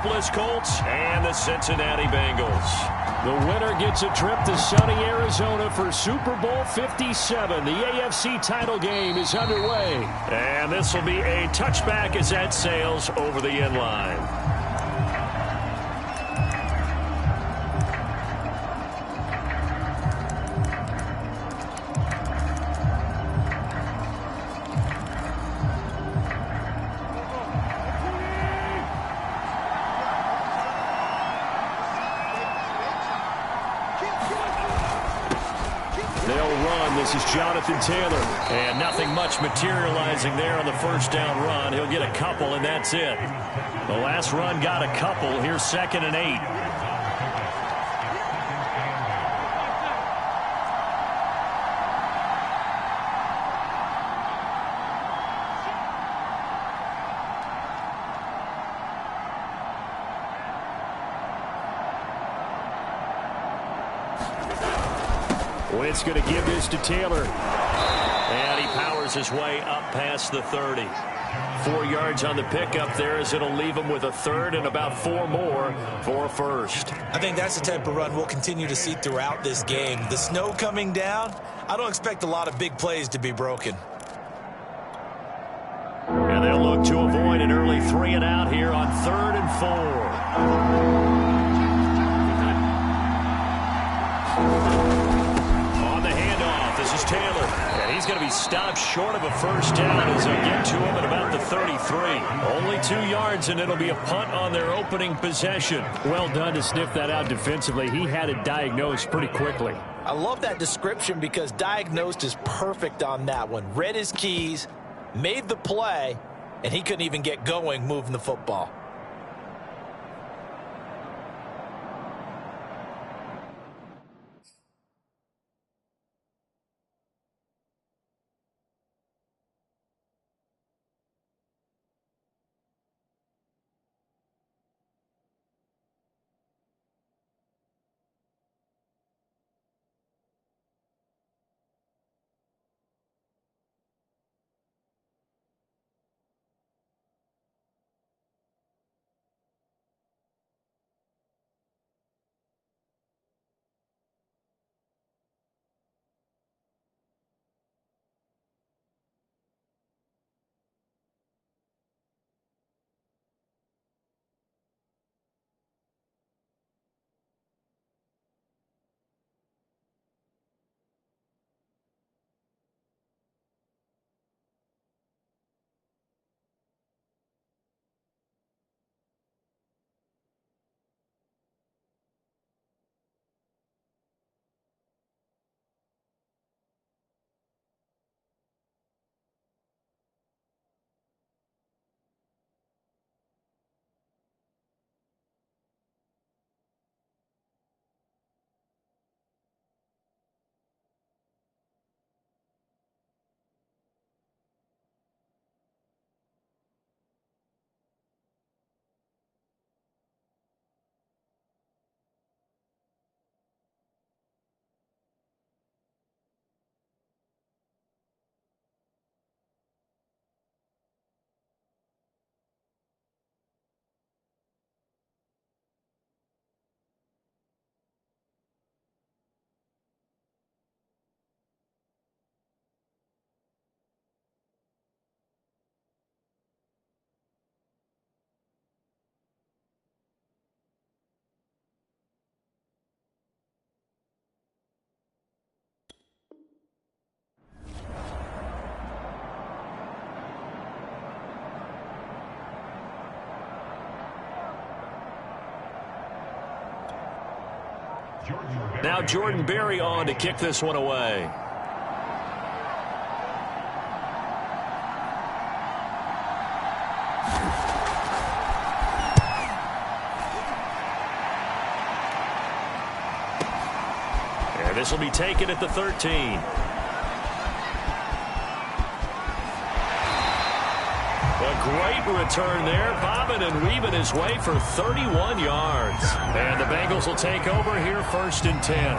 Indianapolis Colts and the Cincinnati Bengals. The winner gets a trip to sunny Arizona for Super Bowl 57. The AFC title game is underway. And this will be a touchback as that sails over the end line. This is Jonathan Taylor. And nothing much materializing there on the first down run. He'll get a couple, and that's it. The last run got a couple. Here's 2nd and 8. It's going to give this to Taylor. And he powers his way up past the 30. 4 yards on the pickup there as it'll leave him with a third and about 4 more for a first. I think that's the type of run we'll continue to see throughout this game. The snow coming down, I don't expect a lot of big plays to be broken. And they'll look to avoid an early 3 and out here on 3rd and 4. This is Taylor, and he's going to be stopped short of a first down as they'll get to him at about the 33. Only 2 yards, and it'll be a punt on their opening possession. Well done to sniff that out defensively. He had it diagnosed pretty quickly. I love that description because diagnosed is perfect on that one. Read his keys, made the play, and he couldn't even get going moving the football. Now Jordan Berry on to kick this one away. And this will be taken at the 13. A great return there, bobbing and weaving his way for 31 yards. And the Bengals will take over here 1st and 10.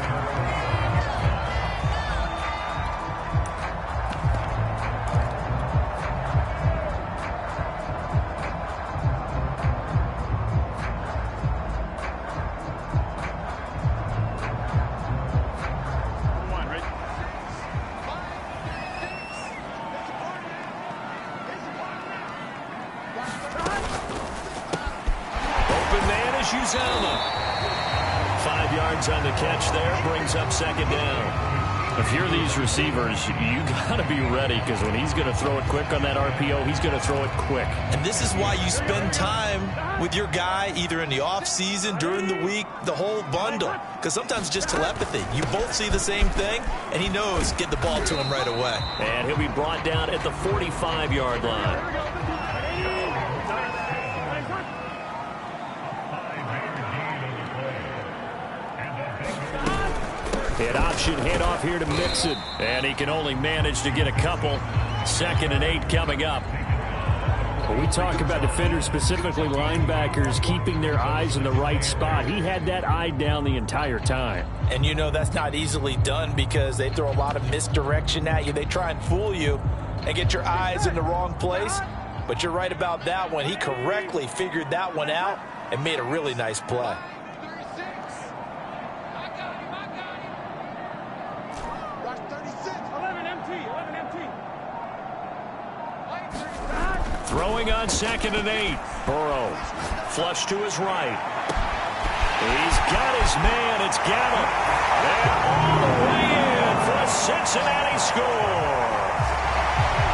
is Uzomah. 5 yards on the catch there, brings up second down. If you're these receivers, you got to be ready, because when he's going to throw it quick on that RPO, he's going to throw it quick. And this is why you spend time with your guy either in the offseason, during the week, the whole bundle. Because sometimes just telepathy. You both see the same thing, and he knows get the ball to him right away. And he'll be brought down at the 45-yard line. An option handoff here to Mixon. And he can only manage to get a couple. 2nd and 8 coming up. When we talk about defenders, specifically linebackers, keeping their eyes in the right spot, he had that eye down the entire time. And you know that's not easily done because they throw a lot of misdirection at you. They try and fool you and get your eyes in the wrong place. But you're right about that one. He correctly figured that one out and made a really nice play. Throwing on 2nd and 8. Burrow, flush to his right. He's got his man. It's Gallup. And all the way in for a Cincinnati score.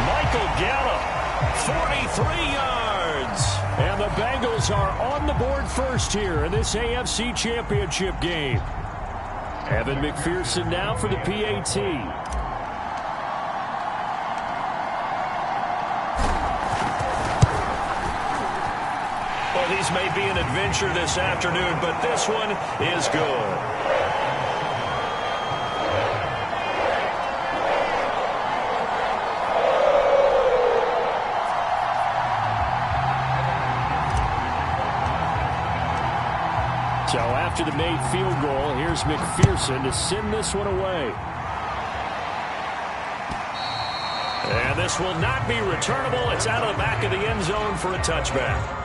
Michael Gallup, 43 yards. And the Bengals are on the board first here in this AFC Championship game. Evan McPherson now for the PAT. These may be an adventure this afternoon, but this one is good. So after the made field goal, here's McPherson to send this one away. And this will not be returnable. It's out of the back of the end zone for a touchback.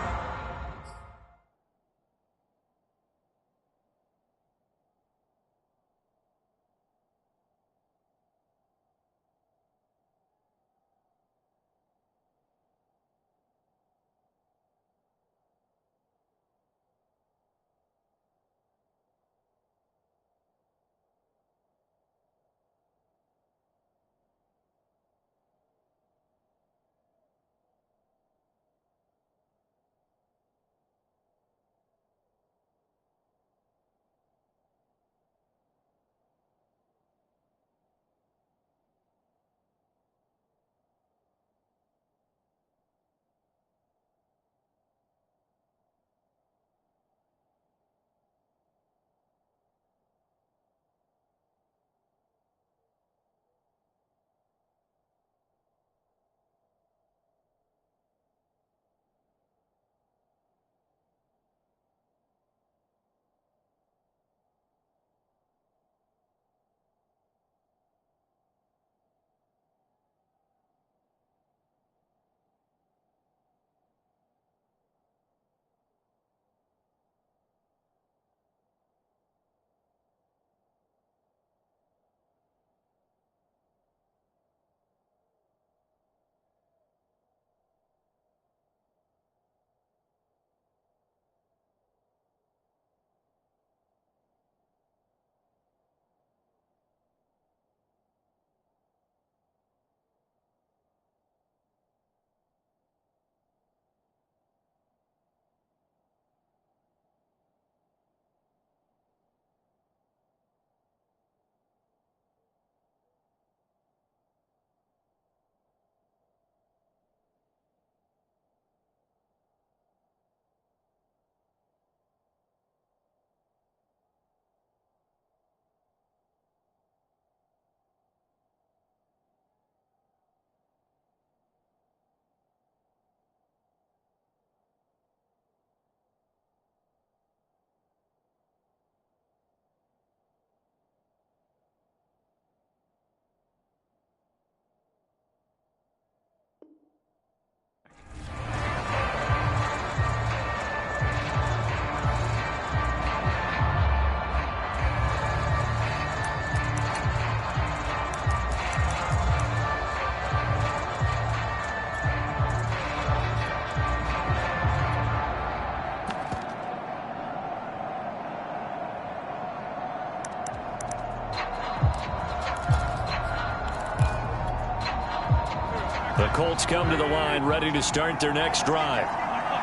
Colts come to the line, ready to start their next drive.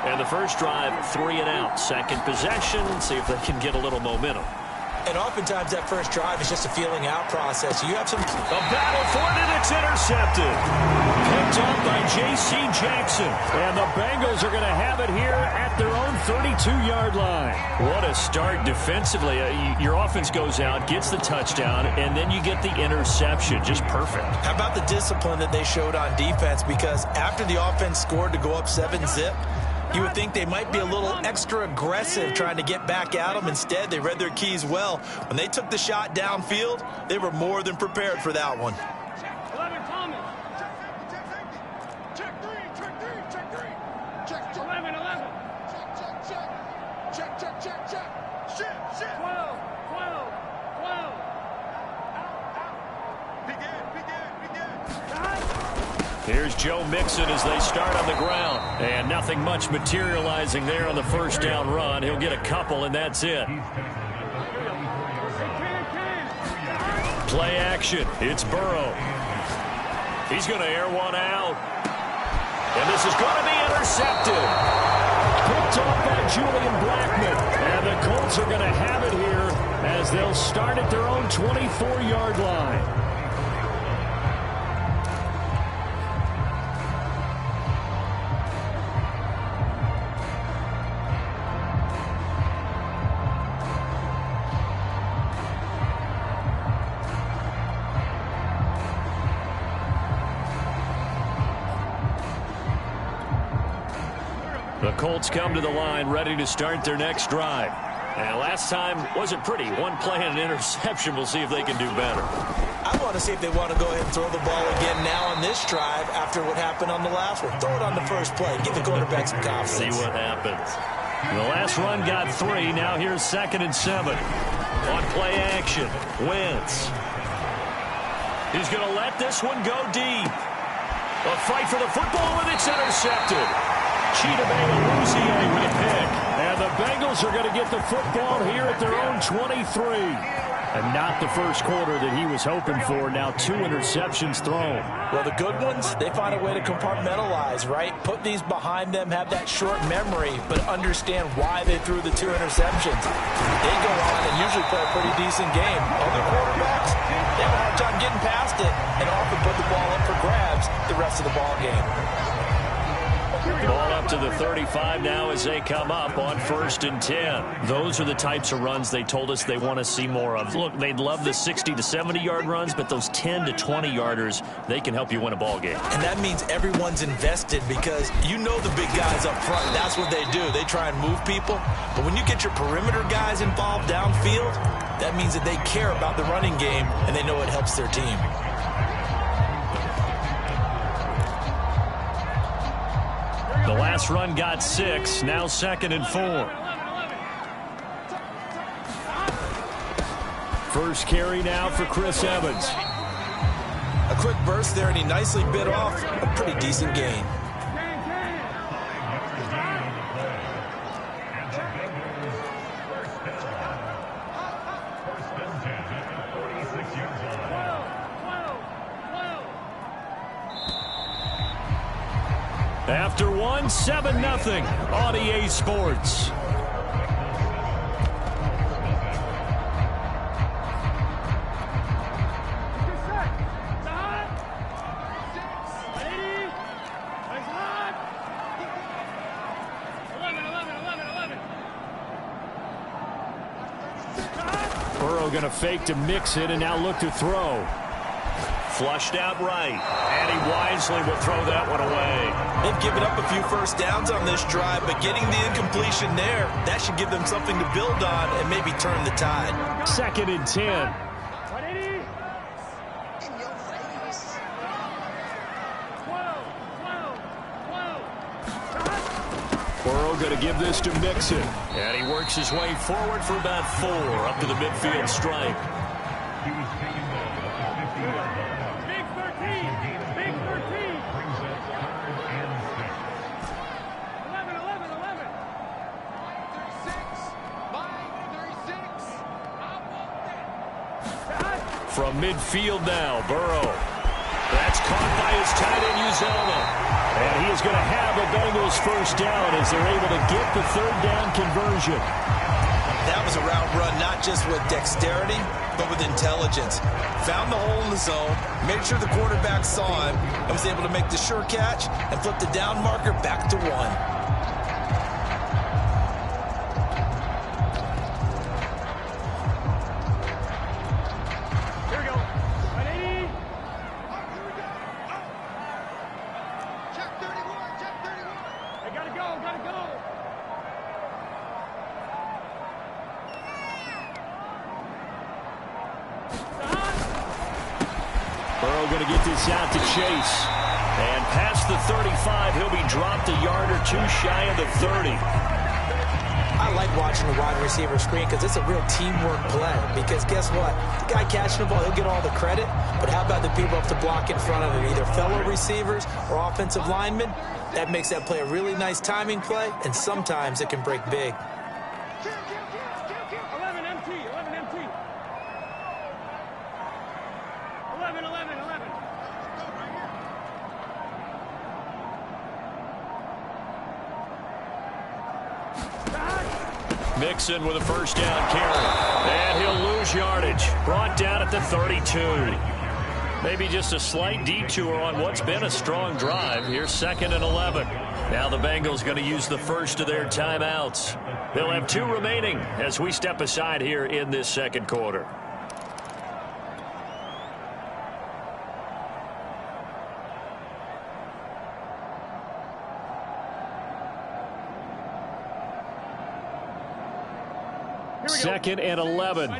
And the first drive, 3 and out. Second possession, see if they can get a little momentum. And oftentimes that first drive is just a feeling out process. You have some... A battle for it, and it's intercepted. Picked up by J.C. Jackson. And the Bengals are going to have it here at their own 32-yard line. What a start defensively. Your offense goes out, gets the touchdown, and then you get the interception. Just perfect. How about the discipline that they showed on defense? Because after the offense scored to go up 7-zip, you would think they might be a little extra aggressive trying to get back at them. Instead, they read their keys well. When they took the shot downfield, they were more than prepared for that one. Here's Joe Mixon as they start on the ground. And nothing much materializing there on the first down run. He'll get a couple, and that's it. Play action. It's Burrow. He's going to air one out. And this is going to be intercepted. Picked off by Julian Blackman. And the Colts are going to have it here as they'll start at their own 24-yard line. The Colts come to the line, ready to start their next drive. And last time wasn't pretty. One play and an interception. We'll see if they can do better. I want to see if they want to go ahead and throw the ball again now on this drive after what happened on the last one. Throw it on the first play. Give the quarterback some confidence. See what happens. The last run got 3. Now here's 2nd and 7. On play action, Wentz. He's going to let this one go deep. A fight for the football, and it's intercepted. Chidobe with a pick. And the Bengals are going to get the football here at their own 23. And not the first quarter that he was hoping for. Now 2 interceptions thrown. Well, the good ones, they find a way to compartmentalize, right? Put these behind them, have that short memory, but understand why they threw the 2 interceptions. They go on and usually play a pretty decent game. Other quarterbacks, they have a hard time getting past it and often put the ball up for grabs the rest of the ball game. Ball up to the 35 now as they come up on 1st and 10. Those are the types of runs they told us they want to see more of. Look, they'd love the 60 to 70-yard runs, but those 10 to 20-yarders, they can help you win a ball game. And that means everyone's invested because you know the big guys up front. That's what they do. They try and move people. But when you get your perimeter guys involved downfield, that means that they care about the running game and they know it helps their team. The last run got 6, now 2nd and 4. First carry now for Chris Evans. A quick burst there, and he nicely bit off a pretty decent gain. After 1, 7-0 on EA Sports. Burrow going to fake to mix it and now look to throw. Flushed out right, and he wisely will throw that one away. They've given up a few first downs on this drive, but getting the incompletion there, that should give them something to build on and maybe turn the tide. 2nd and 10. Burrow going to give this to Mixon. And he works his way forward for about 4 up to the midfield stripe. From midfield now, Burrow. That's caught by his tight end, Uzoma. And he is going to have a Bengals first down as they're able to get the third down conversion. That was a route run, not just with dexterity, but with intelligence. Found the hole in the zone, made sure the quarterback saw him, and was able to make the sure catch and flip the down marker back to 1. Going to get this out to Chase. And past the 35, he'll be dropped a yard or two shy of the 30. I like watching the wide receiver screen because it's a real teamwork play. Because guess what? The guy catching the ball, he'll get all the credit. But how about the people up to block in front of him? Either fellow receivers or offensive linemen. That makes that play a really nice timing play. And sometimes it can break big. 11 empty. 11. Mixon with a first down carry. And he'll lose yardage. Brought down at the 32. Maybe just a slight detour on what's been a strong drive. Here's 2nd and 11. Now the Bengals going to use the first of their timeouts. They'll have 2 remaining as we step aside here in this second quarter. Second and 11.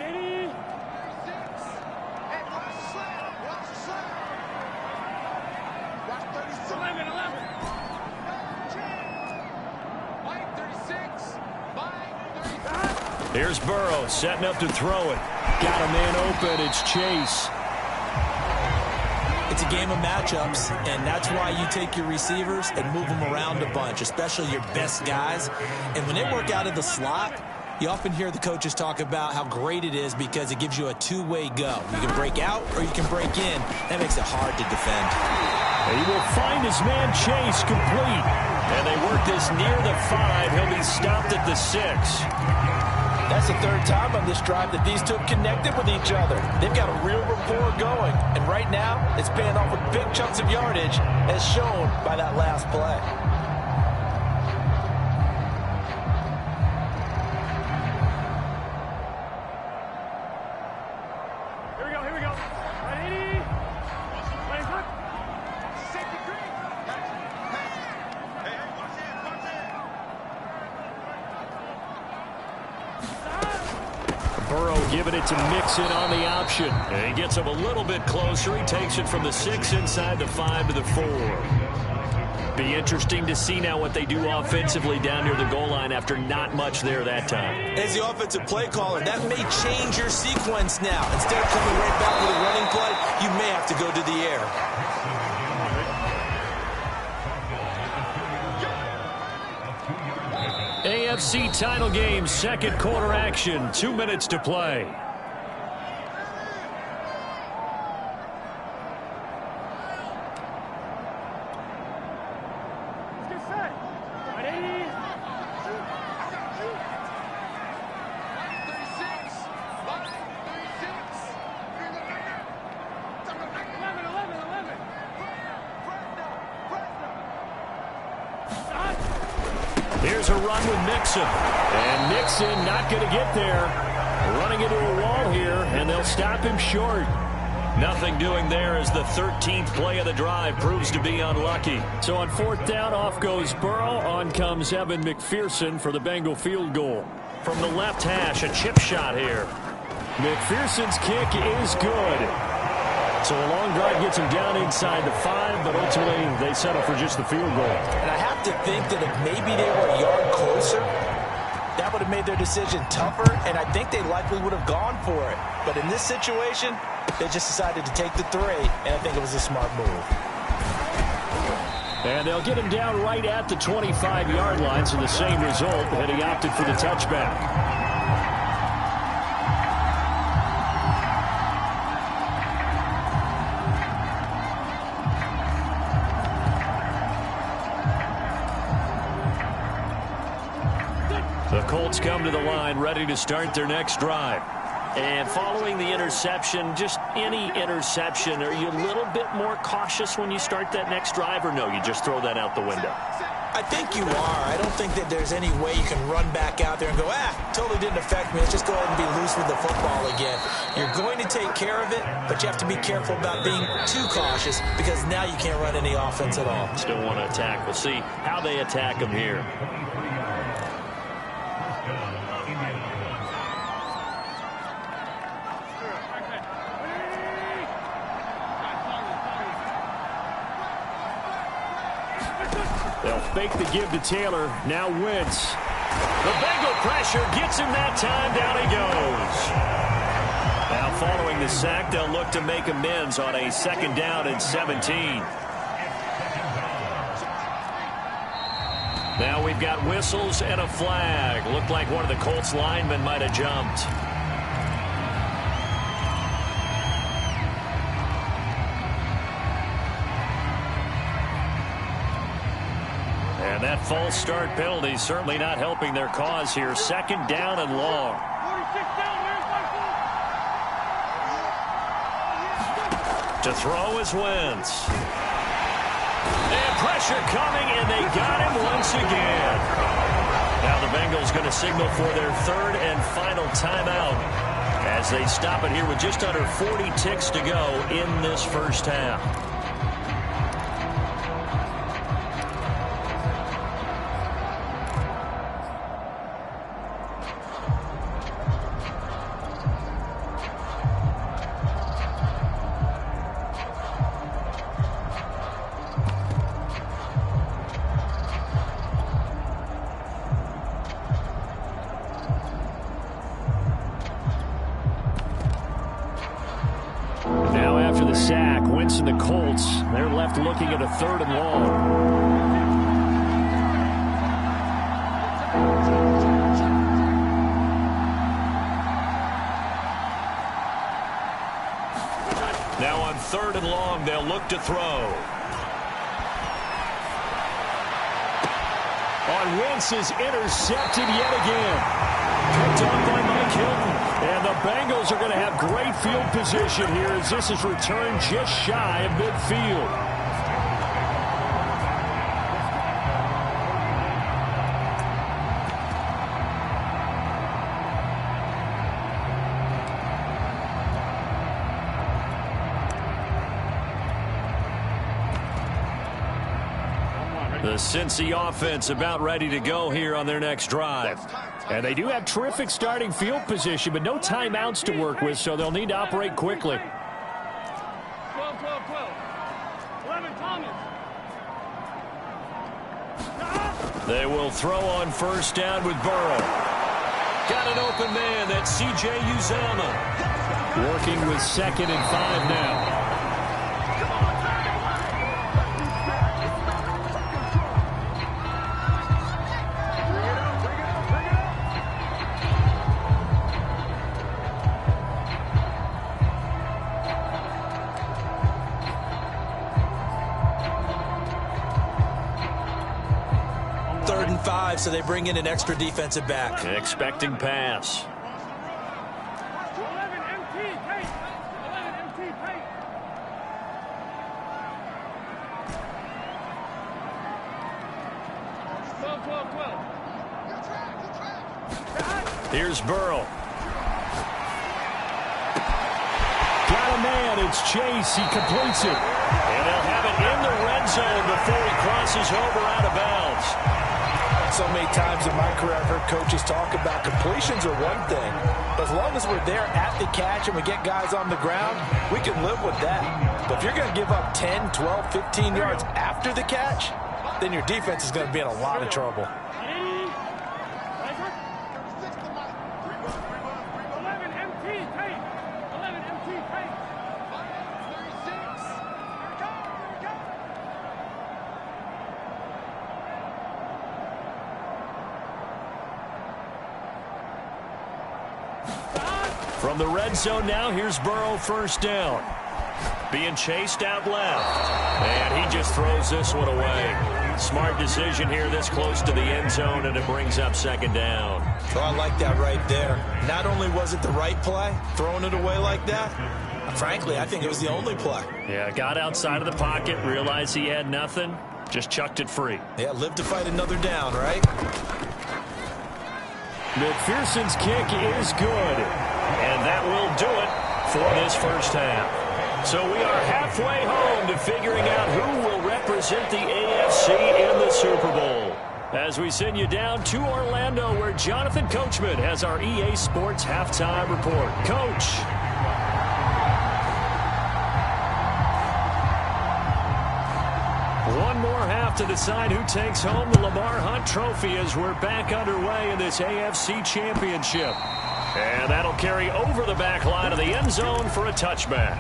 Here's Burrow setting up to throw it. Got a man open. It's Chase. It's a game of matchups, and that's why you take your receivers and move them around a bunch, especially your best guys. And when they work out of the slot, you often hear the coaches talk about how great it is because it gives you a two-way go. You can break out or you can break in. That makes it hard to defend. He will find his man Chase complete. And they work this near the 5. He'll be stopped at the 6. That's the third time on this drive that these two have connected with each other. They've got a real rapport going. And right now, it's paying off with big chunks of yardage, as shown by that last play. Here we go. 180. Playing good. Safety green. Hey, watch it. Burrow giving it to Mixon on the option. And he gets him a little bit closer. He takes it from the 6 inside the 5 to the 4. Be interesting to see now what they do offensively down near the goal line after not much there that time. As the offensive play caller, that may change your sequence now. Instead of coming right back with a running play, you may have to go to the air. AFC title game, second quarter action, 2 minutes to play. Here's a run with Mixon. And Mixon not going to get there. Running into a wall here, and they'll stop him short. Nothing doing there as the 13th play of the drive proves to be unlucky. So on 4th down, off goes Burrow. On comes Evan McPherson for the Bengal field goal. From the left hash, a chip shot here. McPherson's kick is good. So a long drive gets him down inside the 5, but ultimately they settle for just the field goal. And I have to think that if maybe they were a yard closer, that would have made their decision tougher, and I think they likely would have gone for it. But in this situation, they just decided to take the 3, and I think it was a smart move. And they'll get him down right at the 25-yard line, so the same result, and he opted for the touchback. Colts come to the line, ready to start their next drive. And following the interception, just any interception, are you a little bit more cautious when you start that next drive, or no, you just throw that out the window? I think you are. I don't think that there's any way you can run back out there and go, totally didn't affect me. Let's just go ahead and be loose with the football again. You're going to take care of it, but you have to be careful about being too cautious because now you can't run any offense at all. Still want to attack. We'll see how they attack them here. They'll fake the give to Taylor. Now Wentz. The Bengal pressure gets him that time. Down he goes. Now following the sack, they'll look to make amends on a 2nd down and 17. Now we've got whistles and a flag. Looked like one of the Colts linemen might have jumped. And that false start penalty certainly not helping their cause here. 2nd down and long. To throw is Wentz. And pressure coming, and they got him once again. Now the Bengals going to signal for their 3rd and final timeout as they stop it here with just under 40 ticks to go in this first half. Sack. Wentz and the Colts, they're left looking at a 3rd and long. Now on 3rd and long, they'll look to throw. On Wentz is intercepted yet again. Picked off by Mike Hilton. And the Bengals are going to have great field position here as this is returned just shy of midfield. The Cincy offense about ready to go here on their next drive. And they do have terrific starting field position, but no timeouts to work with, so they'll need to operate quickly. 12, 12, 12. 11, Thomas. They will throw on 1st down with Burrow. Got an open man. That's C.J. Uzomah. Working with 2nd and 5 now. So they bring in an extra defensive back. Expecting pass. 11 MT, Tate. 11 MT, Tate. Here's Burrow. Got a man. It's Chase. He completes it. And they'll have it in the red zone before he crosses over out of bounds. So many times in my career I've heard coaches talk about completions are one thing, but as long as we're there at the catch and we get guys on the ground, we can live with that. But if you're going to give up 10, 12, 15 yards after the catch, then your defense is going to be in a lot of trouble. 11 MT, Tate. 11 MT, Tate. 36. From the red zone now, here's Burrow 1st down. Being chased out left. And he just throws this one away. Smart decision here this close to the end zone, and it brings up 2nd down. Oh, I like that right there. Not only was it the right play, throwing it away like that, frankly, I think it was the only play. Yeah, got outside of the pocket, realized he had nothing, just chucked it free. Yeah, live to fight another down, right? McPherson's kick is good, and that will do it for this first half. So we are halfway home to figuring out who will represent the AFC in the Super Bowl. As we send you down to Orlando, where Jonathan Coachman has our EA Sports halftime report. Coach. One more half to decide who takes home the Lamar Hunt Trophy as we're back underway in this AFC Championship. And that'll carry over the back line of the end zone for a touchback.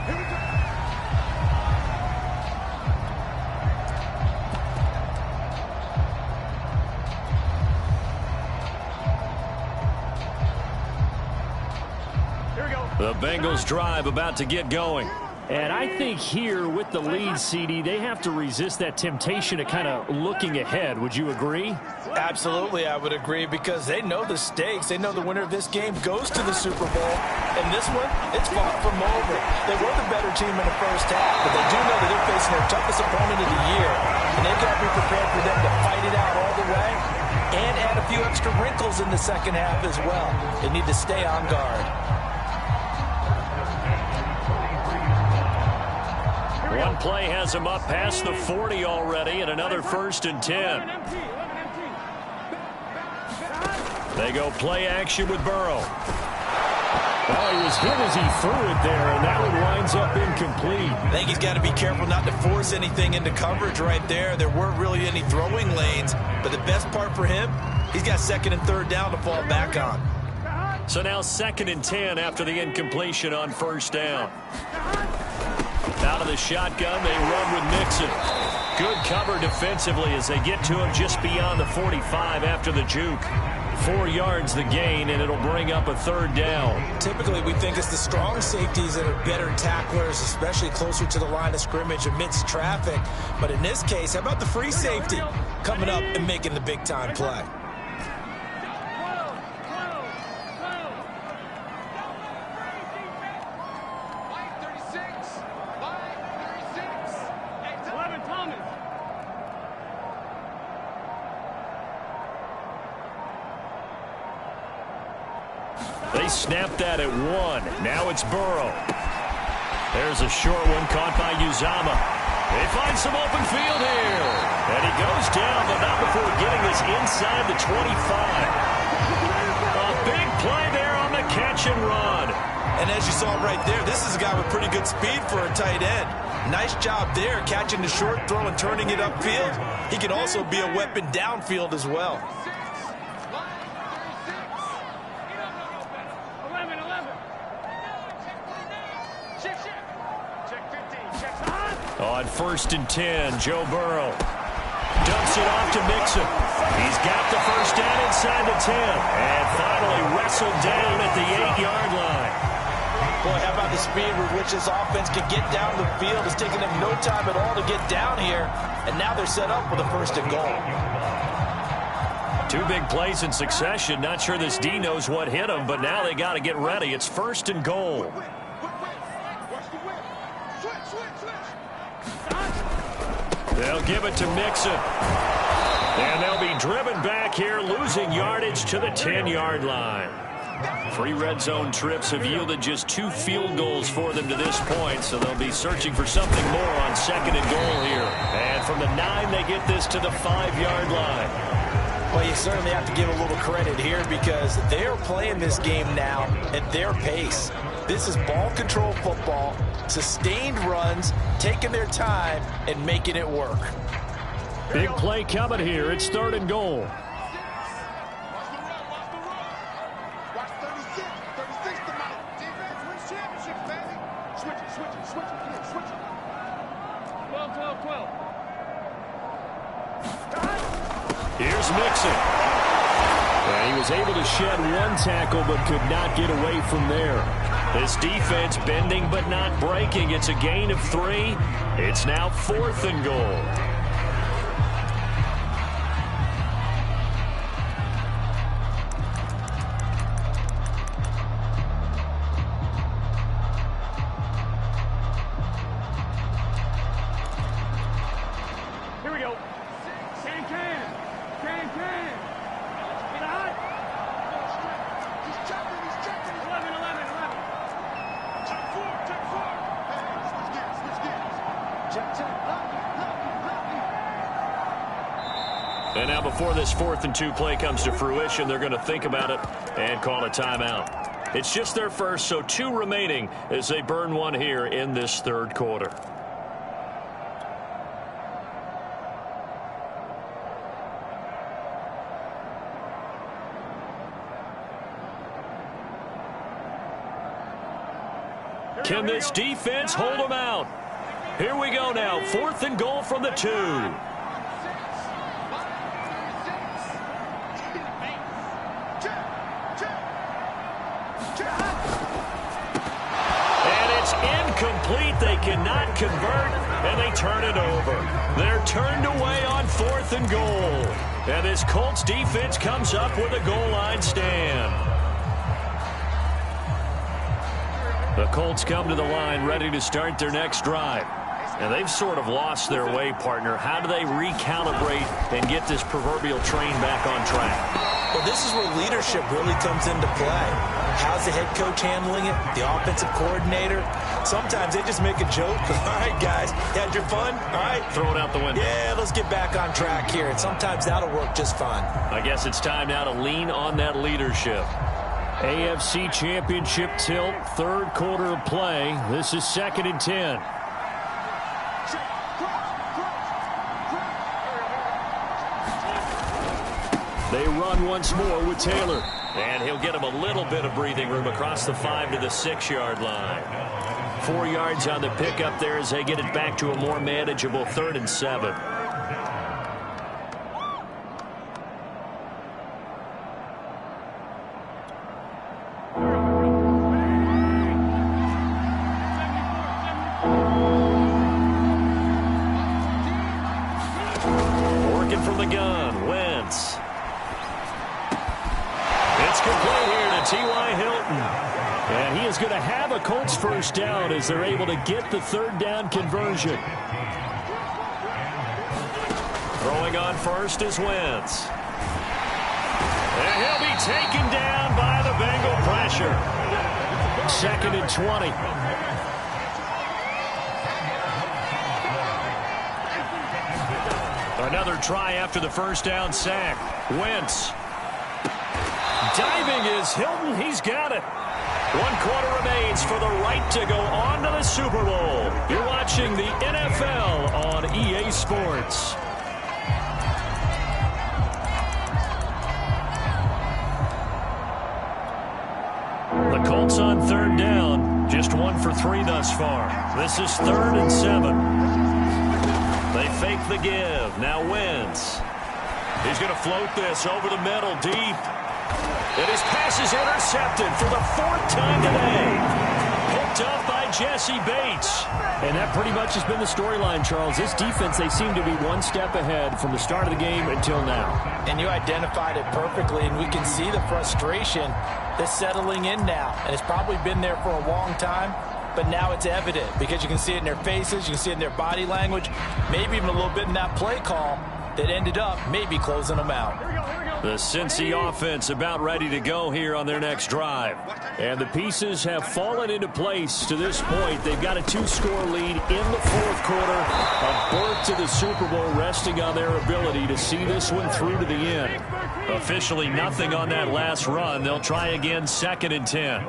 The Bengals drive about to get going. And I think here with the lead, CD, they have to resist that temptation to kind of looking ahead. Would you agree? Absolutely, I would agree, because they know the stakes. They know the winner of this game goes to the Super Bowl. And this one, it's far from over. They were the better team in the first half, but they do know that they're facing their toughest opponent of the year. And they've got to be prepared for them to fight it out all the way and add a few extra wrinkles in the second half as well. They need to stay on guard. One play has him up past the 40 already, and another 1st and 10. They go play action with Burrow. Oh, he was hit as he threw it there, and that one winds up incomplete. I think he's got to be careful not to force anything into coverage right there. There weren't really any throwing lanes, but the best part for him, he's got 2nd and 3rd down to fall back on. So now 2nd and 10 after the incompletion on 1st down. Out of the shotgun, they run with Mixon. Good cover defensively as they get to him just beyond the 45 after the juke. 4 yards the gain, and it'll bring up a 3rd down. Typically, we think it's the strong safeties that are better tacklers, especially closer to the line of scrimmage amidst traffic. But in this case, how about the free safety coming up and making the big-time play? They snapped that at 1. Now it's Burrow. There's a short one caught by Uzama. They find some open field here. And he goes down, but not before getting this inside the 25. A big play there on the catch and run. And as you saw right there, this is a guy with pretty good speed for a tight end. Nice job there, catching the short throw and turning it upfield. He can also be a weapon downfield as well. On 1st and 10, Joe Burrow dumps it off to Mixon. He's got the 1st down inside the 10, and finally wrestled down at the 8-yard line. Boy, how about the speed with which this offense can get down the field? It's taken them no time at all to get down here, and now they're set up with a 1st and goal. 2 big plays in succession. Not sure this D knows what hit him, but now they got to get ready. It's 1st and goal. They'll give it to Mixon. And they'll be driven back here, losing yardage to the 10-yard line. 3 red zone trips have yielded just 2 field goals for them to this point, so they'll be searching for something more on 2nd and goal here. And from the 9, they get this to the 5-yard line. Well, you certainly have to give a little credit here because they're playing this game now at their pace. This is ball control football, sustained runs, taking their time, and making it work. Big play coming here. It's 3rd and goal. Watch 36. 36 to my defense wins championships, baby. Switch it. Switch it. 12. Here's Mixon. And he was able to shed 1 tackle but could not get away from there. This defense bending but not breaking. It's a gain of 3. It's now 4th and goal. And now before this 4th and 2 play comes to fruition, they're going to think about it and call a timeout. It's just their first, so 2 remaining as they burn one here in this 3rd quarter. Can this defense hold them out? Here we go now. 4th and goal from the 2. And it's incomplete. They cannot convert, and they turn it over. They're turned away on 4th and goal. And this Colts defense comes up with a goal line stand. The Colts come to the line ready to start their next drive. And they've sort of lost their way, partner. How do they recalibrate and get this proverbial train back on track? Well, this is where leadership really comes into play. How's the head coach handling it? The offensive coordinator? Sometimes they just make a joke. All right, guys, you had your fun? All right. Throw it out the window. Yeah, let's get back on track here. And sometimes that'll work just fine. I guess it's time now to lean on that leadership. AFC Championship tilt, 3rd quarter of play. This is 2nd and 10. They run once more with Taylor. And he'll get him a little bit of breathing room across the 5 to the 6-yard line. 4 yards on the pickup there as they get it back to a more manageable 3rd and 7. Going to have a Colts first down as they're able to get the 3rd down conversion. Throwing on first is Wentz. And he'll be taken down by the Bengal pressure. 2nd and 20. Another try after the first down sack. Wentz. Diving is Hilton. He's got it. 1 quarter remains for the right to go on to the Super Bowl. You're watching the NFL on EA Sports. The Colts on 3rd down. Just 1 for 3 thus far. This is 3rd and 7. They fake the give. Now Wentz. He's going to float this over the middle deep. And his pass is intercepted for the 4th time today. Picked up by Jesse Bates. And that pretty much has been the storyline, Charles. This defense, they seem to be 1 step ahead from the start of the game until now. And you identified it perfectly, and we can see the frustration that's settling in now. And it's probably been there for a long time, but now it's evident because you can see it in their faces, you can see it in their body language, maybe even a little bit in that play call that ended up maybe closing them out. The Cincy offense about ready to go here on their next drive. And the pieces have fallen into place to this point. They've got a 2-score lead in the 4th quarter. A berth to the Super Bowl resting on their ability to see this one through to the end. Officially nothing on that last run. They'll try again 2nd and 10.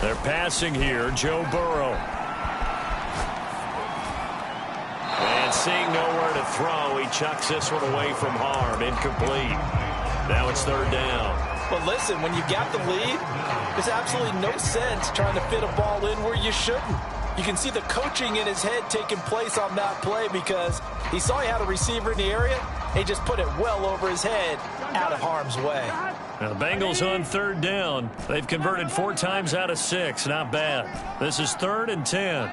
They're passing here. Joe Burrow. And seeing nowhere to throw, he chucks this one away from harm. Incomplete. Now it's 3rd down. But listen, when you got the lead, there's absolutely no sense trying to fit a ball in where you shouldn't. You can see the coaching in his head taking place on that play because he saw he had a receiver in the area. He just put it well over his head out of harm's way. Now the Bengals on 3rd down. They've converted 4 times out of 6. Not bad. This is 3rd and 10.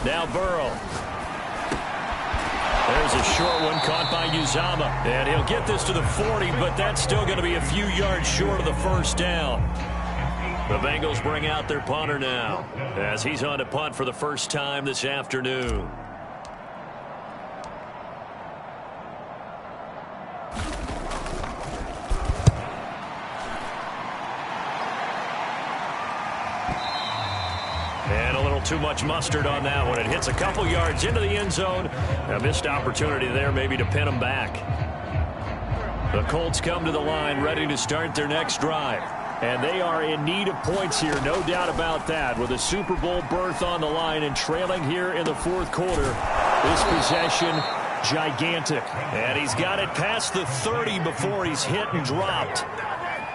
Now Burrow. There's a short one caught by Uzama. And he'll get this to the 40, but that's still going to be a few yards short of the first down. The Bengals bring out their punter now as he's on to punt for the first time this afternoon. too much mustard on that one. It hits a couple yards into the end zone. A missed opportunity there maybe to pin them back. The Colts come to the line ready to start their next drive. And they are in need of points here, no doubt about that. With a Super Bowl berth on the line and trailing here in the fourth quarter. This possession, gigantic. And he's got it past the 30 before he's hit and dropped.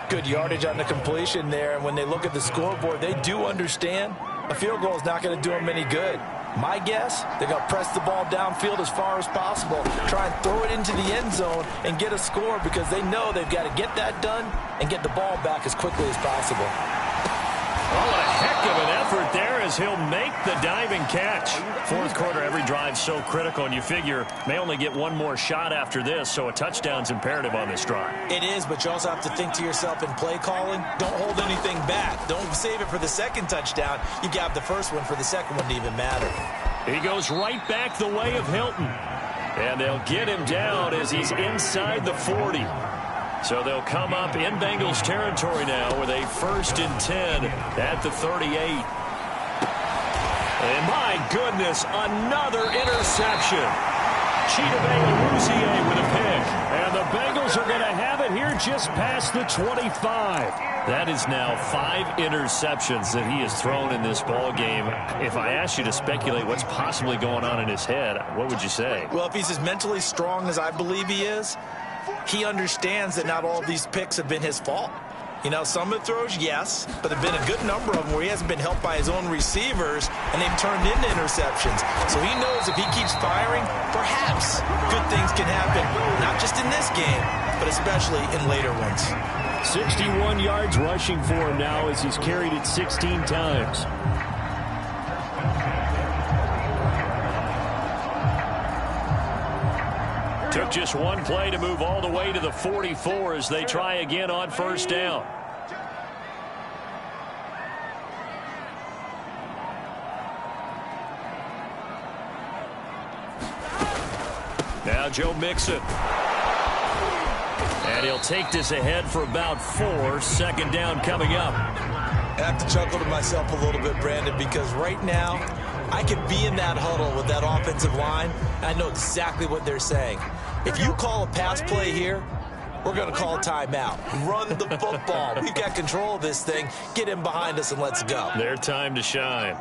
Good yardage on the completion there. And when they look at the scoreboard, they do understand a field goal is not going to do them any good. My guess, they're going to press the ball downfield as far as possible, try and throw it into the end zone and get a score because they know they've got to get that done and get the ball back as quickly as possible. Oh, what a heck of an effort there as he'll make the diving catch. Fourth quarter, every drive so critical, and you figure may only get one more shot after this, so a touchdown's imperative on this drive. It is, but you also have to think to yourself in play calling, don't hold anything back. Don't save it for the second touchdown. You got the first one for the second one to even matter. He goes right back the way of Hilton. And they'll get him down as he's inside the 40. So they'll come up in Bengals territory now with a 1st and 10 at the 38. And my goodness, another interception. Chidobe with a pick. And the Bengals are going to have it here just past the 25. That is now 5 interceptions that he has thrown in this ball game. If I asked you to speculate what's possibly going on in his head, what would you say? Well, if he's as mentally strong as I believe he is, he understands that not all of these picks have been his fault. You know, some of the throws, yes, but there have been a good number of them where he hasn't been helped by his own receivers, and they've turned into interceptions. So he knows if he keeps firing, perhaps good things can happen, not just in this game, but especially in later ones. 61 yards rushing for him now as he's carried it 16 times. Took just one play to move all the way to the 44 as they try again on first down. Now Joe Mixon. And he'll take this ahead for about 4. Second down coming up. I have to chuckle to myself a little bit, Brandon, because right now I could be in that huddle with that offensive line, and I know exactly what they're saying. If you call a pass play here, we're going to call a timeout. Run the football. We've got control of this thing. Get him behind us and let's go. Their time to shine.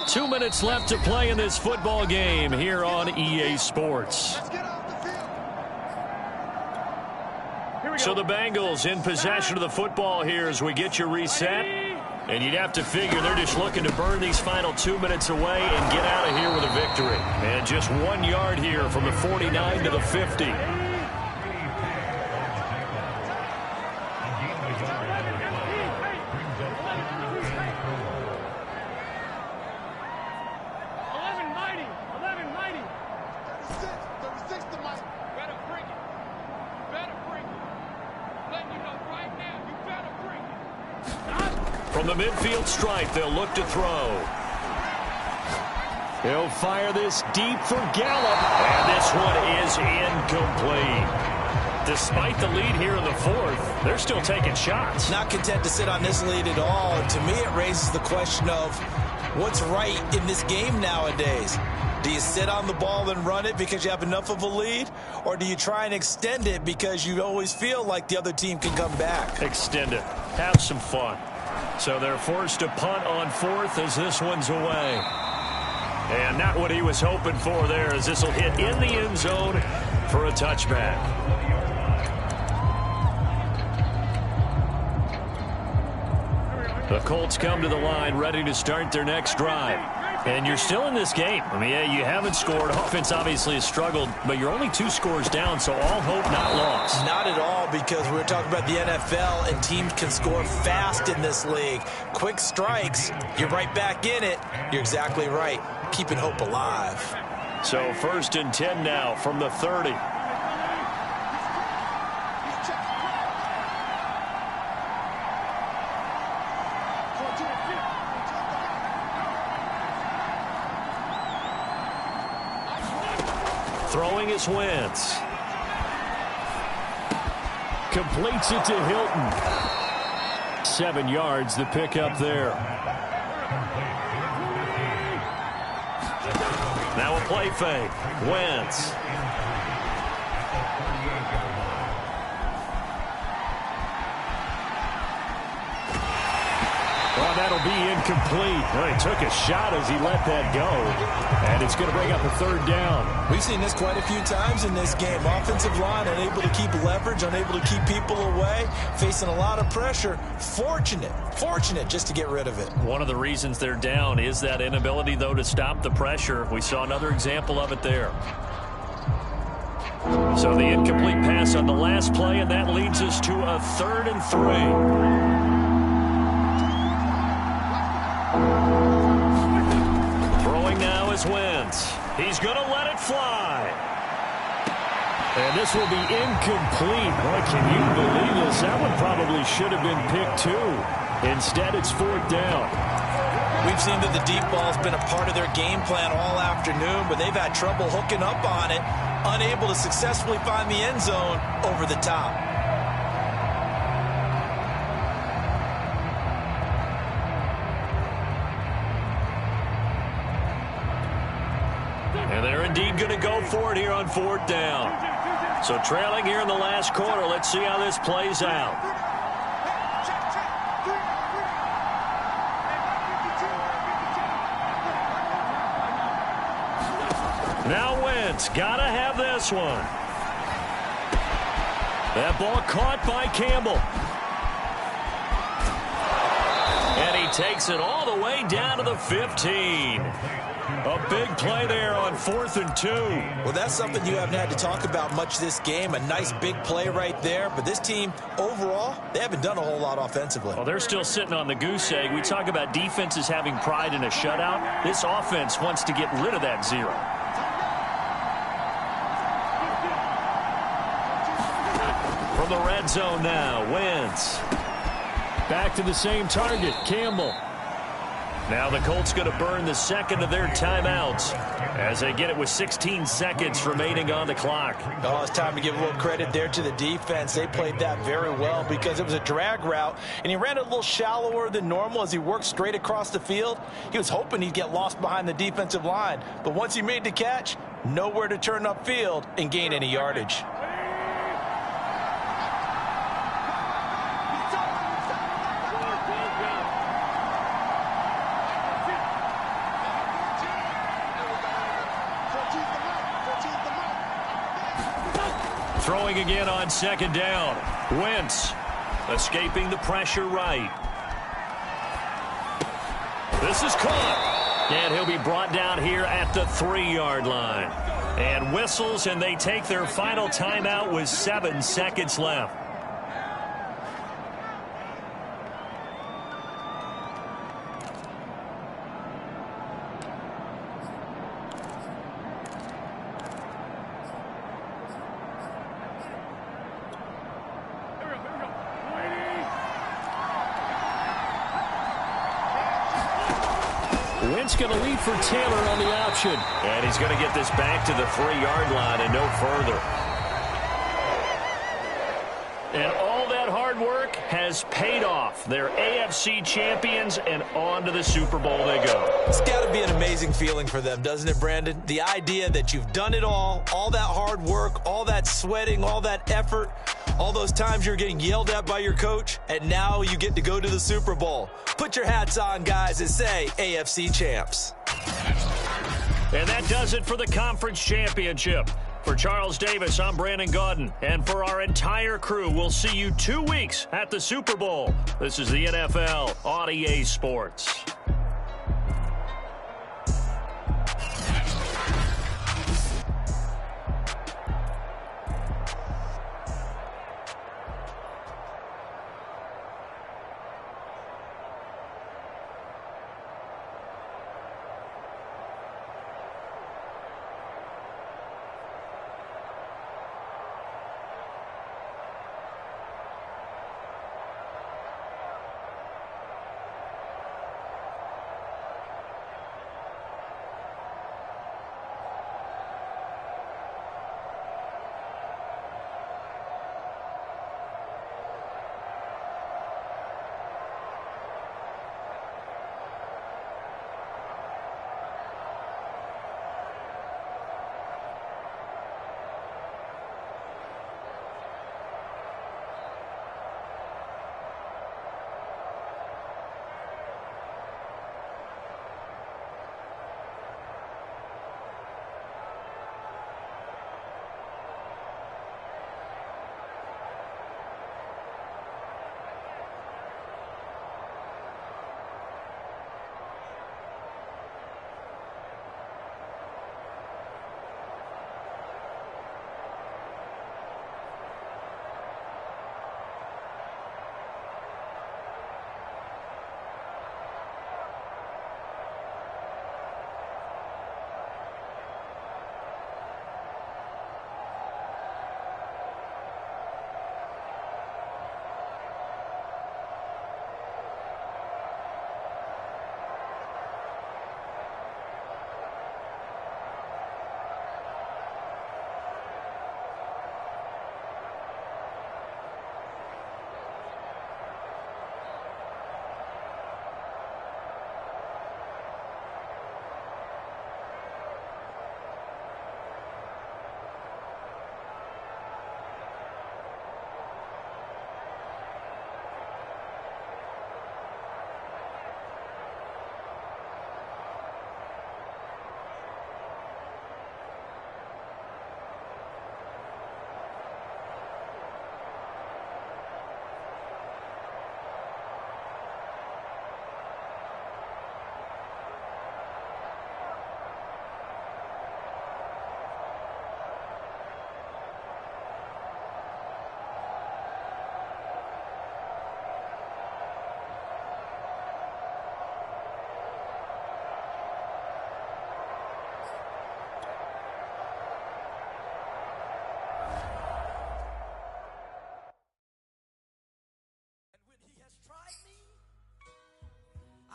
2 minutes left to play in this football game here on EA Sports. So the Bengals in possession of the football here as we get you reset. And you'd have to figure they're just looking to burn these final 2 minutes away and get out of here with a victory. And just 1 yard here from the 49 to the 50. From the midfield stripe, they'll look to throw. He'll fire this deep for Gallup. And this one is incomplete. Despite the lead here in the fourth, they're still taking shots. Not content to sit on this lead at all. And to me, it raises the question of what's right in this game nowadays. Do you sit on the ball and run it because you have enough of a lead? Or do you try and extend it because you always feel like the other team can come back? Extend it. Have some fun. So they're forced to punt on fourth as this one's away. And not what he was hoping for there as this will hit in the end zone for a touchback. The Colts come to the line ready to start their next drive. And you're still in this game. I mean, yeah, you haven't scored. Offense obviously has struggled, but you're only 2 scores down, so all hope not lost. Not at all, because we were talking about the NFL, and teams can score fast in this league. Quick strikes, you're right back in it. You're exactly right. Keeping hope alive. So 1st and 10 now from the 30. Throwing his Wentz. Completes it to Hilton. 7 yards the pick up there. Now a play fake. Wentz. Oh, that'll be incomplete. Well, he took a shot as he let that go. And it's going to bring up a third down. We've seen this quite a few times in this game. Offensive line unable to keep leverage, unable to keep people away, facing a lot of pressure. Fortunate just to get rid of it. One of the reasons they're down is that inability, though, to stop the pressure. We saw another example of it there. So the incomplete pass on the last play, and that leads us to a 3rd and 3. Throwing now is Wentz. He's going to let it fly. And this will be incomplete. Boy, can you believe this? That one probably should have been picked too. Instead, it's 4th down. We've seen that the deep ball's been a part of their game plan all afternoon, but they've had trouble hooking up on it, unable to successfully find the end zone over the top. And they're indeed going to go for it here on 4th down. So trailing here in the last quarter, let's see how this plays out. Now Wentz, gotta have this one. That ball caught by Campbell. And he takes it all the way down to the 15. A big play there on 4th and 2. Well, that's something you haven't had to talk about much this game. A nice big play right there. But this team, overall, they haven't done a whole lot offensively. Well, they're still sitting on the goose egg. We talk about defenses having pride in a shutout. This offense wants to get rid of that 0. From the red zone now, Wentz. Back to the same target, Campbell. Now the Colts going to burn the second of their timeouts as they get it with 16 seconds remaining on the clock. Oh, it's time to give a little credit there to the defense. They played that very well because it was a drag route, and he ran it a little shallower than normal as he worked straight across the field. He was hoping he'd get lost behind the defensive line, but once he made the catch, nowhere to turn upfield and gain any yardage. Throwing again on 2nd down. Wentz escaping the pressure right. This is caught. And he'll be brought down here at the 3-yard line. And whistles, and they take their final timeout with 7 seconds left. Wentz going to lead for Taylor on the option. And he's going to get this back to the 3-yard line and no further. And all that hard work has paid off. They're AFC champions, and on to the Super Bowl they go. It's got to be an amazing feeling for them, doesn't it, Brandon? The idea that you've done it all that hard work, all that sweating, all that effort, all those times you're getting yelled at by your coach, and now you get to go to the Super Bowl. Put your hats on, guys, and say AFC champs. And that does it for the conference championship. For Charles Davis, I'm Brandon Gaudin. And for our entire crew, we'll see you 2 weeks at the Super Bowl. This is the NFL on EA Sports.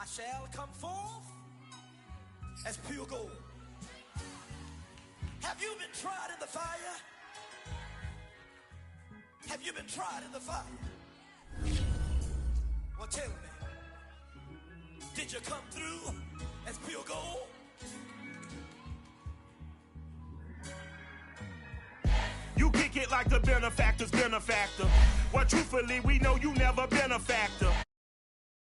I shall come forth as pure gold. Have you been tried in the fire? Have you been tried in the fire? Well, tell me, did you come through as pure gold? You kick it like the benefactor's benefactor. Well, truthfully, we know you never been a factor.